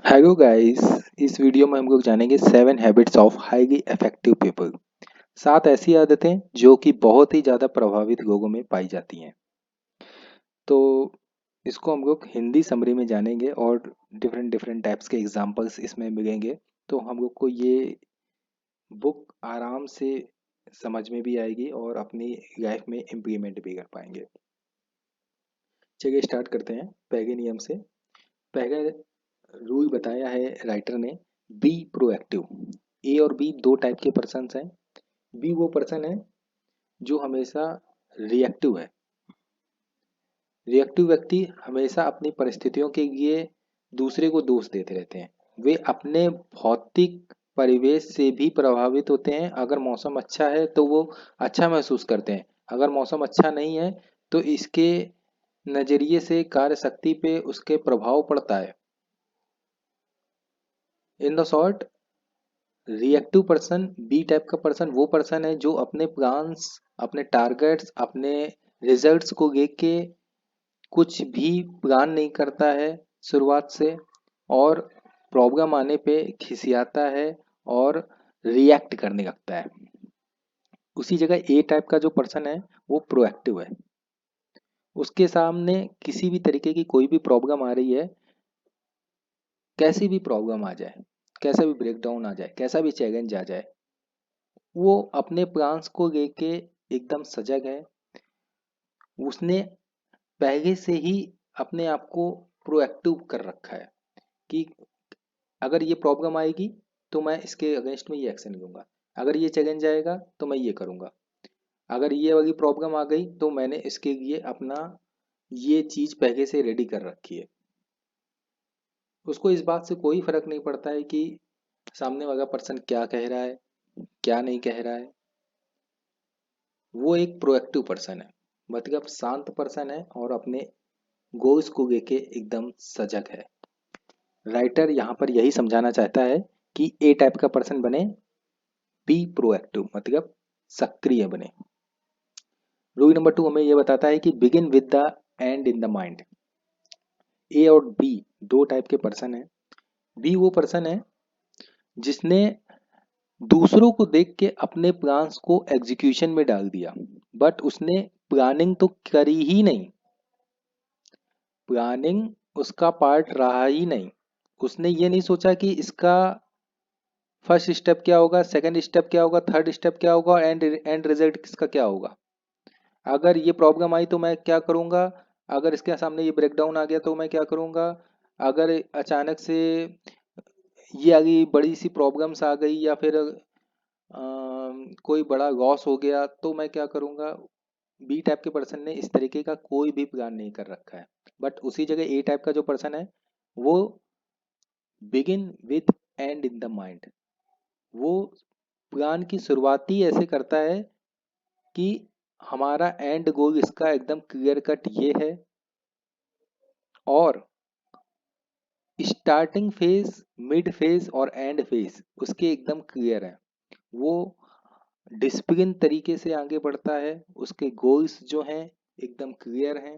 Hello guys. इस video में हम लोग जानेंगे 7 habits of highly effective people. 7 ऐसी आदतें जो कि बहुत ही ज़्यादा प्रभावित लोगों में पाई जाती हैं। तो इसको हम लोग हिंदी समरी में जानेंगे और डिफरेंट डिफरेंट टाइप्स के एग्जांपल्स इसमें मिलेंगे। तो हम लोग को ये बुक आराम से समझ में भी आएगी और अपनी लाइफ में इम्प्लीमेंट भी कर पाएंगे। चलिए स्टार्ट करते हैं पहले नियम से। पहले रूल बताया है राइटर ने, बी प्रोएक्टिव। ए और बी दो टाइप के पर्सन हैं। बी वो पर्सन है जो हमेशा रिएक्टिव है। रिएक्टिव व्यक्ति हमेशा अपनी परिस्थितियों के लिए दूसरे को दोष देते रहते हैं। वे अपने भौतिक परिवेश से भी प्रभावित होते हैं। अगर मौसम अच्छा है तो वो अच्छा महसूस करते हैं, अगर मौसम अच्छा नहीं है तो इसके नज़रिए से कार्य शक्ति पे उसके प्रभाव पड़ता है। In the short, reactive person, B type का पर्सन वो पर्सन है जो अपने प्लान्स, अपने टारगेट्स, अपने रिजल्ट्स को देख के कुछ भी प्लान नहीं करता है शुरुआत से, और प्रॉब्लम आने पे खिसियाता है और रिएक्ट करने लगता है। उसी जगह ए टाइप का जो पर्सन है वो प्रोएक्टिव है। उसके सामने किसी भी तरीके की कोई भी प्रॉब्लम आ रही है, कैसी भी प्रॉब्लम आ जाए, कैसा भी ब्रेकडाउन आ जाए, कैसा भी चैलेंज आ जाए, वो अपने प्लान्स को लेके एकदम सजग है। उसने पहले से ही अपने आप को प्रोएक्टिव कर रखा है कि अगर ये प्रॉब्लम आएगी तो मैं इसके अगेंस्ट में ये एक्शन लूंगा, अगर ये चैलेंज आएगा तो मैं ये करूंगा, अगर ये वाली प्रॉब्लम आ गई तो मैंने इसके लिए अपना ये चीज पहले से रेडी कर रखी है। उसको इस बात से कोई फर्क नहीं पड़ता है कि सामने वाला पर्सन क्या कह रहा है, क्या नहीं कह रहा है। वो एक प्रोएक्टिव पर्सन है, मतलब शांत पर्सन है और अपने गोल्स को लेके एकदम सजग है। राइटर यहाँ पर यही समझाना चाहता है कि ए टाइप का पर्सन बने, बी प्रोएक्टिव मतलब सक्रिय बने। रूल नंबर 2 हमें यह बताता है कि begin with the end in the mind. A और बी दो टाइप के पर्सन है। बी वो पर्सन है जिसने दूसरों को देख के अपने प्लान्स को एग्जीक्यूशन में डाल दिया, बट उसने प्लानिंग तो करी ही नहीं। प्लानिंग उसका पार्ट रहा ही नहीं। उसने ये नहीं सोचा कि इसका फर्स्ट स्टेप क्या होगा, सेकंड स्टेप क्या होगा, थर्ड स्टेप क्या होगा, एंड एंड रिजल्ट किसका क्या होगा। अगर ये प्रॉब्लम आई तो मैं क्या करूंगा, अगर इसके सामने ये ब्रेकडाउन आ गया तो मैं क्या करूंगा, अगर अचानक से ये आ गई, बड़ी सी प्रॉब्लम्स आ गई, या फिर कोई बड़ा लॉस हो गया तो मैं क्या करूंगा। बी टाइप के पर्सन ने इस तरीके का कोई भी प्लान नहीं कर रखा है। बट उसी जगह ए टाइप का जो पर्सन है वो begin with and in the mind. वो प्लान की शुरुआत ही ऐसे करता है कि हमारा एंड गोल इसका एकदम क्लियर कट ये है, और स्टार्टिंग फेज, मिड फेज और एंड फेज उसके एकदम क्लियर है। वो डिसिप्लिन तरीके से आगे बढ़ता है, उसके गोल्स जो हैं एकदम क्लियर हैं।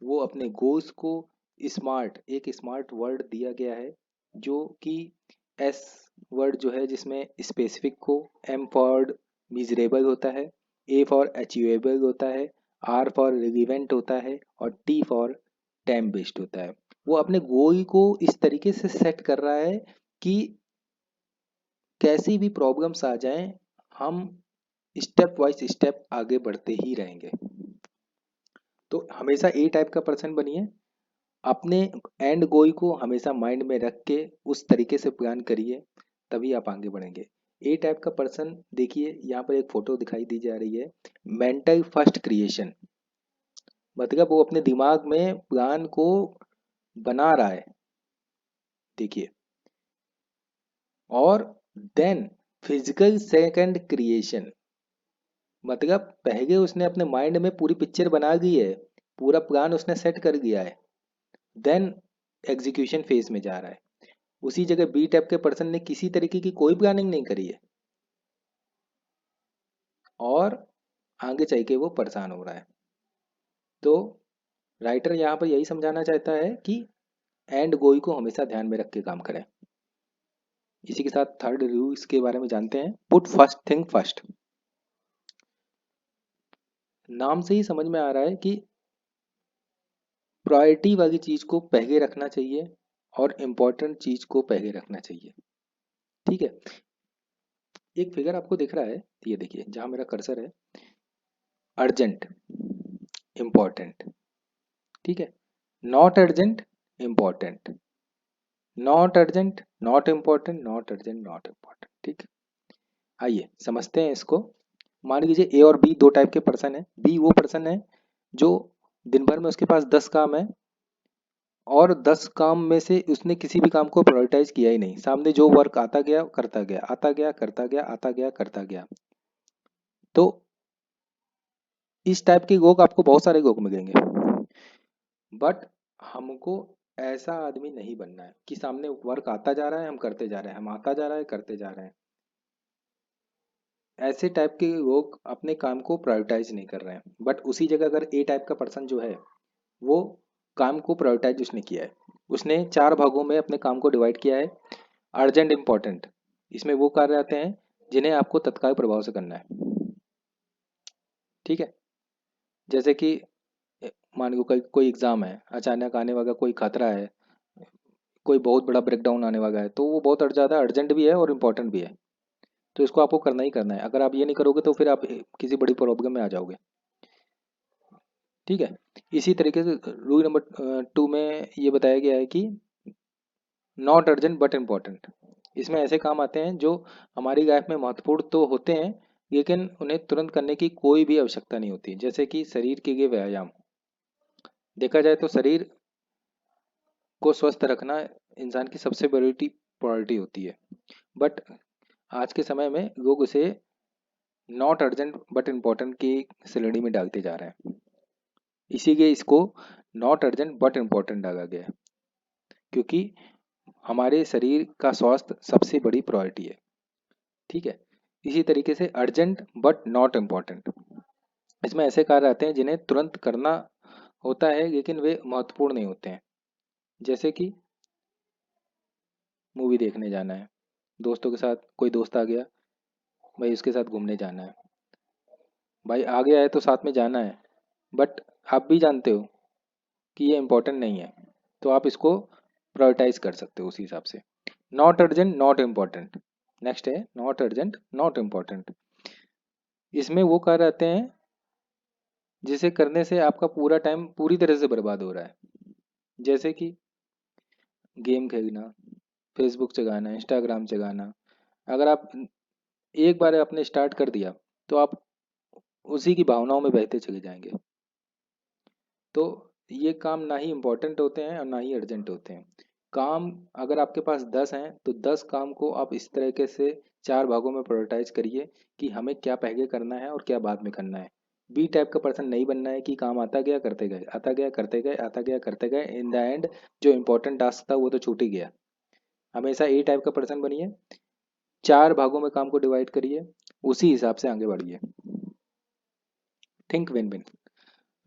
वो अपने गोल्स को स्मार्ट, एक स्मार्ट वर्ड दिया गया है जो कि एस वर्ड जो है जिसमें स्पेसिफिक को, एम फॉर मिजरेबल होता है, ए फॉर अचीवेबल होता है, आर फॉर रिलीवेंट होता है और टी फॉर टाइम बेस्ड होता है। वो अपने गोल को इस तरीके से सेट कर रहा है कि कैसी भी प्रॉब्लम्स आ जाएं, हम स्टेप वाइज स्टेप आगे बढ़ते ही रहेंगे। तो हमेशा ए टाइप का पर्सन बनिए, अपने एंड गोल को हमेशा माइंड में रख के उस तरीके से प्लान करिए, तभी आप आगे बढ़ेंगे। ए टाइप का पर्सन देखिए, यहाँ पर एक फोटो दिखाई दी जा रही है, मेंटल फर्स्ट क्रिएशन, मतलब वो अपने दिमाग में प्लान को बना रहा है, देखिए। और देन फिजिकल सेकंड क्रिएशन, मतलब पहले उसने अपने माइंड में पूरी पिक्चर बना दी है, पूरा प्लान उसने सेट कर दिया है, देन एग्जीक्यूशन फेज में जा रहा है। उसी जगह बी टाइप के पर्सन ने किसी तरीके की कोई प्लानिंग नहीं करी है और आगे चल के वो परेशान हो रहा है। तो राइटर यहाँ पर यही समझाना चाहता है कि एंड गोल को हमेशा ध्यान में रख के काम करें। इसी के साथ थर्ड रिव्यू इसके बारे में जानते हैं, पुट फर्स्ट थिंग फर्स्ट। नाम से ही समझ में आ रहा है कि प्रायोरिटी वाली चीज को पहले रखना चाहिए और इम्पोर्टेंट चीज को पहले रखना चाहिए। ठीक है, एक फिगर आपको दिख रहा है, ये देखिए जहां मेरा कर्सर है, अर्जेंट, इम्पोर्टेंट, ठीक है, not urgent, important, not urgent, not important, not urgent, not important. ठीक है, आइए समझते हैं इसको। मान लीजिए ए और बी दो टाइप के पर्सन है। बी वो पर्सन है जो दिन भर में उसके पास 10 काम है और 10 काम में से उसने किसी भी काम को प्रायोरिटाइज किया ही नहीं। सामने जो वर्क आता गया करता गया, आता गया करता गया, आता गया करता गया। तो इस टाइप के लोग आपको बहुत सारे लोग मिलेंगे, बट हमको ऐसा आदमी नहीं बनना है कि सामने वर्क आता जा रहा है हम करते जा रहे हैं, हम आता जा रहा है करते जा रहे हैं। ऐसे टाइप के लोग अपने काम को प्रायोरिटाइज नहीं कर रहे हैं। बट उसी जगह अगर ए टाइप का पर्सन जो है वो काम को प्रायोरिटाइज उसने किया है। उसने 4 भागों में अपने काम को डिवाइड किया है। अर्जेंट, इम्पोर्टेंट, इसमें वो कार्य आते हैं जिन्हें आपको तत्काल प्रभाव से करना है। ठीक है, जैसे कि मान लो कोई एग्जाम है, अचानक आने वाला कोई खतरा है, कोई बहुत बड़ा ब्रेकडाउन आने वाला है, तो वो बहुत ज़्यादा अर्जेंट भी है और इम्पोर्टेंट भी है। तो इसको आपको करना ही करना है। अगर आप ये नहीं करोगे तो फिर आप किसी बड़ी प्रॉब्लम में आ जाओगे। ठीक है, इसी तरीके से रूल नंबर 2 में ये बताया गया है कि नॉट अर्जेंट बट इम्पोर्टेंट। इसमें ऐसे काम आते हैं जो हमारी लाइफ में महत्वपूर्ण तो होते हैं लेकिन उन्हें तुरंत करने की कोई भी आवश्यकता नहीं होती। जैसे कि शरीर के लिए व्यायाम। देखा जाए तो शरीर को स्वस्थ रखना इंसान की सबसे बड़ी प्रायोरिटी होती है। बट आज के समय में लोग उसे नॉट अर्जेंट बट इम्पोर्टेंट की श्रेणी में डालते जा रहे हैं। इसीलिए इसको नॉट अर्जेंट बट इम्पोर्टेंट डाला गया है, क्योंकि हमारे शरीर का स्वास्थ्य सबसे बड़ी प्रायोरिटी है। ठीक है, इसी तरीके से अर्जेंट बट नॉट इम्पोर्टेंट, इसमें ऐसे कार्य आते हैं जिन्हें तुरंत करना होता है लेकिन वे महत्वपूर्ण नहीं होते हैं। जैसे कि मूवी देखने जाना है, दोस्तों के साथ कोई दोस्त आ गया, भाई उसके साथ घूमने जाना है, भाई आ गया है तो साथ में जाना है, बट आप भी जानते हो कि ये इम्पोर्टेंट नहीं है, तो आप इसको प्रायोरिटाइज कर सकते हो उसी हिसाब से। Not urgent not important, next है नॉट अर्जेंट नॉट इम्पोर्टेंट। इसमें वो कार्य आते हैं जिसे करने से आपका पूरा टाइम पूरी तरह से बर्बाद हो रहा है। जैसे कि गेम खेलना, फेसबुक चलाना, इंस्टाग्राम चलाना। अगर आप एक बार आपने स्टार्ट कर दिया तो आप उसी की भावनाओं में बहते चले जाएंगे। तो ये काम ना ही इम्पोर्टेंट होते हैं और ना ही अर्जेंट होते हैं। काम अगर आपके पास 10 हैं तो 10 काम को आप इस तरीके से 4 भागों में प्रायोरिटाइज करिए कि हमें क्या पहले करना है और क्या बाद में करना है। बी टाइप का पर्सन नहीं बनना है कि काम आता गया करते गए, आता गया करते गए, आता गया करते गए, इन द एंड जो इम्पोर्टेंट टास्क था वो तो छूट ही गया। हमेशा ए टाइप का पर्सन बनिए, 4 भागों में काम को डिवाइड करिए, उसी हिसाब से आगे बढ़िए। Think win win.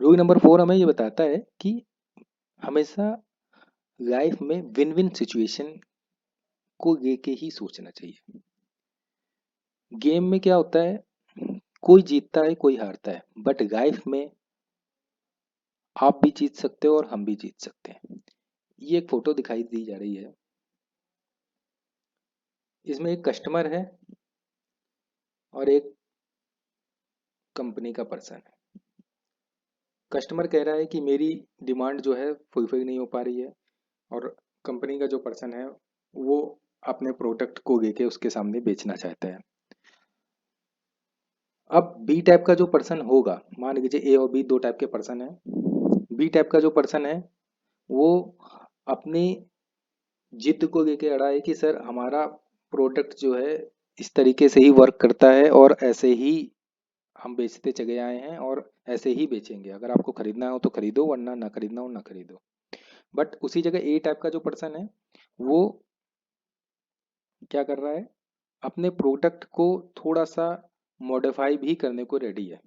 Rule number 4 हमें ये बताता है कि हमेशा लाइफ में विन विन सिचुएशन को लेके ही सोचना चाहिए। गेम में क्या होता है, कोई जीतता है कोई हारता है, बट लाइफ में आप भी जीत सकते हो और हम भी जीत सकते हैं। ये एक फोटो दिखाई दी जा रही है, इसमें एक कस्टमर है और एक कंपनी का पर्सन है। कस्टमर कह रहा है कि मेरी डिमांड जो है फुलफिल नहीं हो पा रही है, और कंपनी का जो पर्सन है वो अपने प्रोडक्ट को लेके उसके सामने बेचना चाहता है। अब बी टाइप का जो पर्सन होगा, मान लीजिए ए और बी दो टाइप के पर्सन है। बी टाइप का जो पर्सन है वो अपनी जिद को लेके अड़ा है कि सर हमारा प्रोडक्ट जो है इस तरीके से ही वर्क करता है और ऐसे ही हम बेचते चले आए हैं और ऐसे ही बेचेंगे। अगर आपको खरीदना हो तो खरीदो, वरना ना खरीदना हो ना खरीदो। बट उसी जगह ए टाइप का जो पर्सन है वो क्या कर रहा है, अपने प्रोडक्ट को थोड़ा सा मॉडिफाई भी करने को रेडी है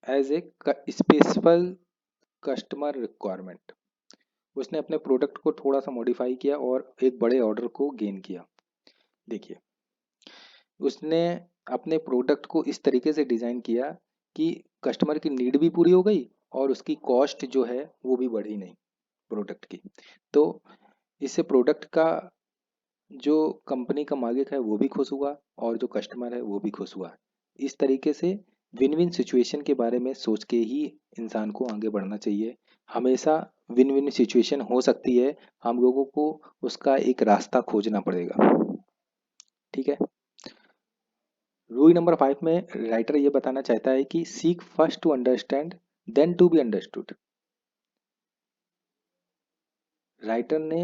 as a specific customer requirement. उसने अपने प्रोडक्ट को थोड़ा सा मॉडिफाई किया और एक बड़े ऑर्डर को गेन किया। देखिए, उसने अपने प्रोडक्ट को इस तरीके से डिज़ाइन किया कि कस्टमर की नीड भी पूरी हो गई और उसकी कॉस्ट जो है वो भी बढ़ी नहीं प्रोडक्ट की। तो इससे प्रोडक्ट का जो कंपनी का मालिक है वो भी खुश हुआ और जो कस्टमर है वो भी खुश हुआ। इस तरीके से विन विन सिचुएशन के बारे में सोच के ही इंसान को आगे बढ़ना चाहिए। हमेशा विन विन सिचुएशन हो सकती है, हम लोगों को उसका एक रास्ता खोजना पड़ेगा। ठीक है। रूल नंबर 5 में राइटर ये बताना चाहता है कि seek first to understand then to be understood. Writer ने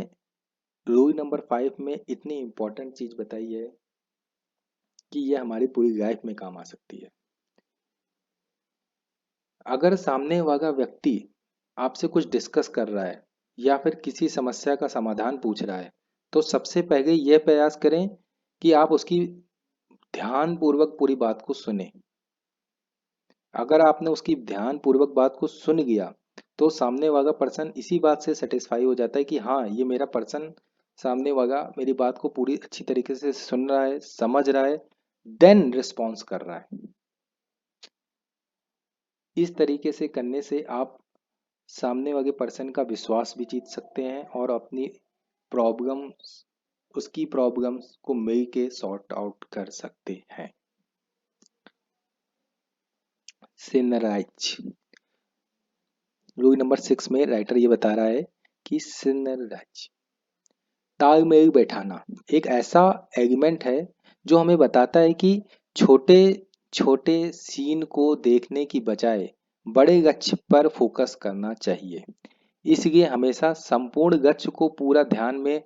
रूल नंबर 5 में इतनी इंपॉर्टेंट चीज बताई है कि ये हमारी पूरी लाइफ में काम आ सकती है। अगर सामने वाला व्यक्ति आपसे कुछ डिस्कस कर रहा है या फिर किसी समस्या का समाधान पूछ रहा है, तो सबसे पहले यह प्रयास करें कि आप उसकी ध्यान पूर्वक पूरी बात को सुने। अगर आपने उसकी ध्यान पूर्वक बात को सुन लिया तो सामने वाला पर्सन इसी बात से सेटिस्फाई हो जाता है कि हाँ, ये मेरा पर्सन, सामने वाला मेरी बात को पूरी अच्छी तरीके से सुन रहा है, समझ रहा है, देन रिस्पॉन्स कर रहा है। इस तरीके से करने से आप सामने वाले पर्सन का विश्वास भी जीत सकते हैं और अपनी प्रॉब्लम्स, उसकी प्रॉब्लम्स को मिल के सॉर्ट आउट कर सकते हैं। सिनराइज रूल नंबर 6 में राइटर ये बता रहा है कि सिनराइज तालमेल बैठाना एक ऐसा एलिमेंट है जो हमें बताता है कि छोटे छोटे सीन को देखने की बजाय बड़े लक्ष्य पर फोकस करना चाहिए। इसलिए हमेशा संपूर्ण लक्ष्य को पूरा ध्यान में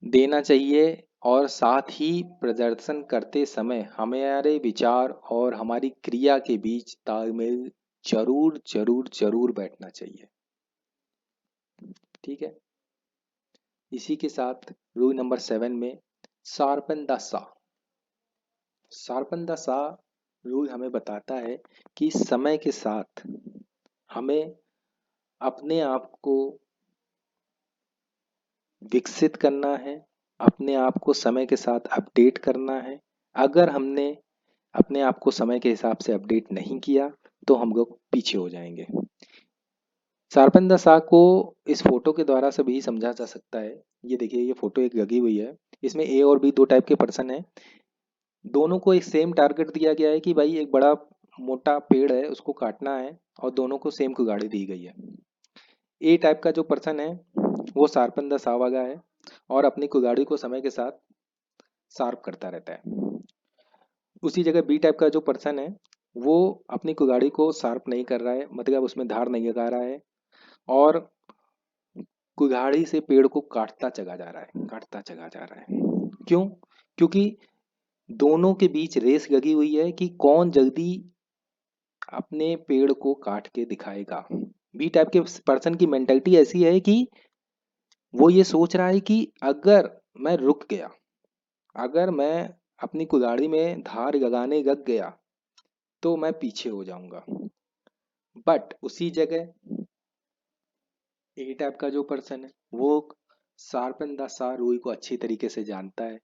देना चाहिए और साथ ही प्रदर्शन करते समय हमारे विचार और हमारी क्रिया के बीच तालमेल जरूर जरूर जरूर बैठना चाहिए। ठीक है। इसी के साथ रूल नंबर 7 में शार्पन द सा, शार्पन द सा रूल हमें बताता है कि समय के साथ हमें अपने आप को विकसित करना है, अपने आप को समय के साथ अपडेट करना है। अगर हमने अपने आप को समय के हिसाब से अपडेट नहीं किया तो हम लोग पीछे हो जाएंगे। शार्पन द सा को इस फोटो के द्वारा से भी समझा जा सकता है। ये देखिए, ये फोटो एक लगी हुई है, इसमें ए और बी दो टाइप के पर्सन है। दोनों को एक सेम टारगेट दिया गया है कि भाई एक बड़ा मोटा पेड़ है उसको काटना है और दोनों को सेम कुल्हाड़ी दी गई है। ए टाइप का जो पर्सन है वो शार्पन द सा वाला है और अपनी कुल्हाड़ी को समय के साथ शार्प करता रहता है। उसी जगह बी टाइप का जो पर्सन है वो अपनी कुल्हाड़ी को शार्प नहीं कर रहा है, मतलब उसमें धार नहीं लगा रहा है और कुल्हाड़ी से पेड़ को काटता चला जा रहा है, काटता चला जा रहा है। क्यों? क्योंकि दोनों के बीच रेस लगी हुई है कि कौन जल्दी अपने पेड़ को काट के दिखाएगा। बी टाइप के पर्सन की मेंटालिटी ऐसी है कि वो ये सोच रहा है कि अगर मैं रुक गया, अगर मैं अपनी कुल्हाड़ी में धार लगाने लग गया तो मैं पीछे हो जाऊंगा। बट उसी जगह ए टाइप का जो पर्सन है वो शार्पन द सा रूल को अच्छी तरीके से जानता है।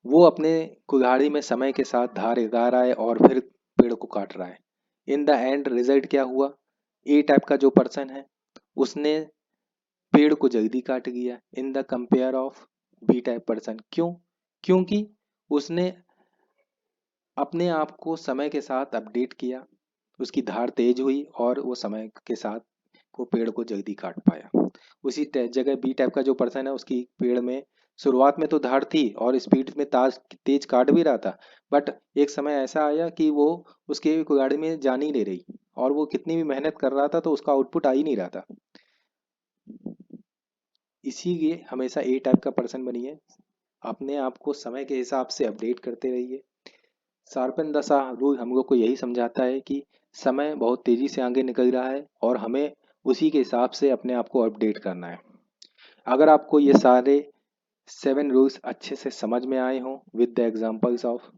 वो अपने कुल्हाड़ी में समय के साथ धार लगा रहा है और फिर पेड़ को काट रहा है। इन द एंड रिजल्ट क्या हुआ? ए टाइप का जो पर्सन है उसने पेड़ को जल्दी काट लिया in the compare of B type person. क्यों? क्योंकि उसने अपने आप को समय के साथ अपडेट किया, उसकी धार तेज हुई और वो समय के साथ वो पेड़ को जल्दी काट पाया। उसी जगह बी टाइप का जो पर्सन है उसकी पेड़ में शुरुआत में तो धार थी और स्पीड में ताज तेज काट भी रहा था, बट एक समय ऐसा आया कि वो उसके कुल्हाड़ी में जान ही नहीं रही और वो कितनी भी मेहनत कर रहा था तो उसका आउटपुट आ ही नहीं रहा था। इसीलिए हमेशा ए टाइप का पर्सन बनिए, अपने आप को समय के हिसाब से अपडेट करते रहिए। शार्पन दशा रूल हम लोग को यही समझाता है कि समय बहुत तेजी से आगे निकल रहा है और हमें उसी के हिसाब से अपने आप को अपडेट करना है। अगर आपको ये सारे 7 रूल्स अच्छे से समझ में आए हों विद द एग्जांपल्स ऑफ,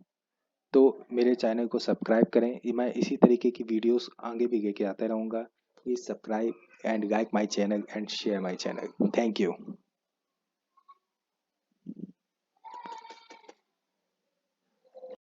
तो मेरे चैनल को सब्सक्राइब करें। मैं इसी तरीके की वीडियोस आगे भी लेके आता रहूँगा। Please subscribe and like my channel and share my channel. Thank you.